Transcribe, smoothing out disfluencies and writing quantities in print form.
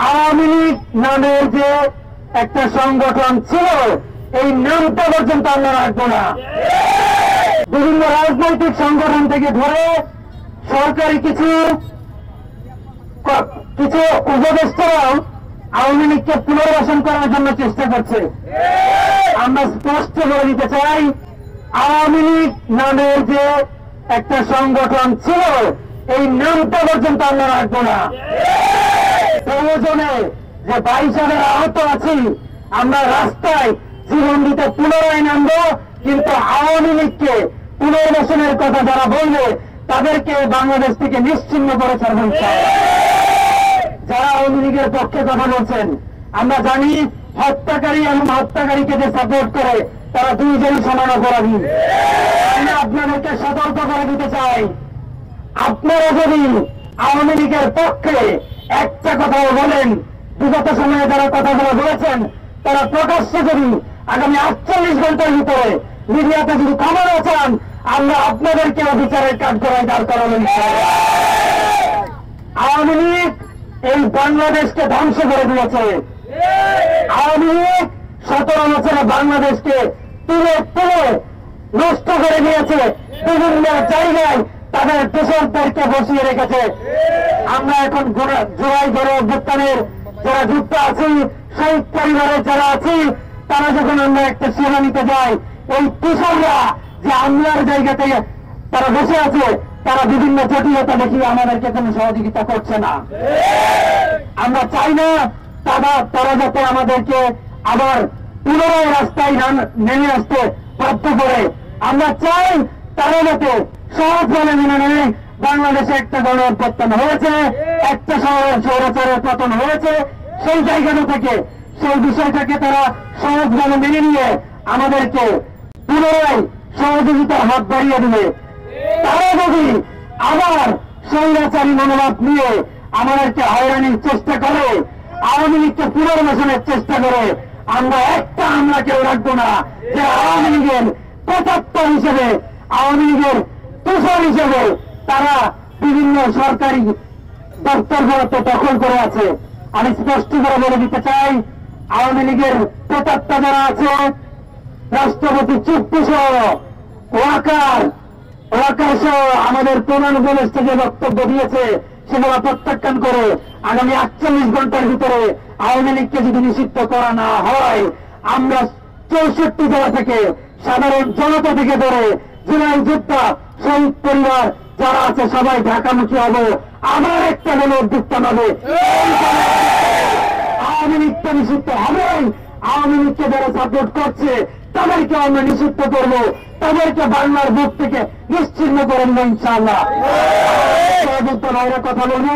আওয়ামী লীগ নামের যে একটা সংগঠন ছিল, এই নামটা পর্যন্ত আমরা রাখবো না। বিভিন্ন রাজনৈতিক সংগঠন থেকে ধরে সরকারি কিছু উপদেষ্টারাও আওয়ামী লীগকে পুনর্বাসন করার জন্য চেষ্টা করছে। আমরা স্পষ্ট করে দিতে চাই, আওয়ামী লীগ নামের যে একটা সংগঠন ছিল, এই নামটা পর্যন্ত আমরা রাখবো না। প্রয়োজনে যে 22,000 আহত আছি, আমরা রাস্তায় জীবন দিতে পুনরায় নামবো, কিন্তু আওয়ামী লীগকে পুনর্বাসনের কথা যারা বলবে তাদেরকে বাংলাদেশ থেকে নিশ্চিহ্ন করে ছাড়বেন। যারা আওয়ামী লীগের পক্ষে কথা বলছেন, আমরা জানি হত্যাকারী এবং হত্যাকারীকে যে সাপোর্ট করে তারা দুইজনই সমান অপরাধী। আমি আপনাদেরকে সতর্ক করে দিতে চাই, আপনারা যদি আওয়ামী লীগের পক্ষে একটা কথাও বলেন, বিগত সময়ে যারা কথাগুলো বলেছেন তারা প্রকাশ্যে যদি আগামী 48 ঘন্টার ভিতরে মিডিয়াতে যদি খবর চান, আমরা আপনাদেরকে বিচারের কাজ করাই দাঁড় করাবেন। আওয়ামী লীগ এই বাংলাদেশকে ধ্বংস করে দিয়েছে। আওয়ামী লীগ 17 বছরে বাংলাদেশকে তুলে তুলে নষ্ট করে দিয়েছে। বিভিন্ন জায়গায় তাদের দোষরদেরকে বসিয়ে রেখেছে। আমরা এখন জোড়াই গড়ে অভ্যুত্থানের যারা যুক্ত আছি, শহীদ পরিবারের যারা আছি, তারা যখন আমরা একটা সেবা নিতে যাই, ওই তুষাররা যে আমলার জায়গাতে তারা বসে আছে, তারা বিভিন্ন জটিলতা দেখিয়ে আমাদেরকে কোনো সহযোগিতা করছে না। আমরা চাই না তারা যাতে আমাদেরকে আবার পুনরায় রাস্তায় নেমে আসতে বাধ্য করে। আমরা চাই তারা যাতে সহজভাবে মেনে নেয় বাংলাদেশে একটা গণ অভ্যুত্থান হয়েছে, একটা স্বৈরাচারের পতন হয়েছে, সেই জায়গাটা থেকে সেই বিষয়টাকে তারা সহজভাবে মেনে নিয়ে আমাদেরকে পুনরায় সহযোগিতার হাত বাড়িয়ে দিবে। তারা যদি আবার স্বৈরাচারী মনোভাব নিয়ে আমাদেরকে হয়রানির চেষ্টা করে, আওয়ামী লীগকে পুনর্বাসনের চেষ্টা করে, আমরা একটা আমলাকেও রাখবো না যে আওয়ামী লীগের প্রতাপ্তর হিসেবে, আওয়ামী লীগের তুষার হিসেবে তারা বিভিন্ন সরকারি দপ্তরগুলোতে দখল করে আছে। আমি স্পষ্ট করে বলে দিতে চাই, আওয়ামী লীগের প্রতাপ্তা যারা আছে, রাষ্ট্রপতি চুক্তি সহ ওয়াকার সহ আমাদের প্রধান উপদেষ্টা যে বক্তব্য দিয়েছে সেগুলো প্রত্যাখ্যান করে আগামী 48 ঘন্টার ভিতরে আওয়ামী লীগকে যদি নিষিদ্ধ করা না হয়, আমরা 64 জেলা থেকে সাধারণ জনতা থেকে ধরে জেলায় যোদ্ধা শহীদ পরিবার যারা আছে সবাই ঢাকামুখী হবো। আবার একটা গণ অভ্যুত্থান হবে। আওয়ামী লীগকে নিষিদ্ধ হবে। আওয়ামী লীগকে যারা সাপোর্ট করছে তাদেরকে আমরা নিষিদ্ধ করবো, তাদেরকে বাংলার বুক থেকে নিশ্চিহ্ন করে নেব ইনশাআল্লাহ। কথা বলবো।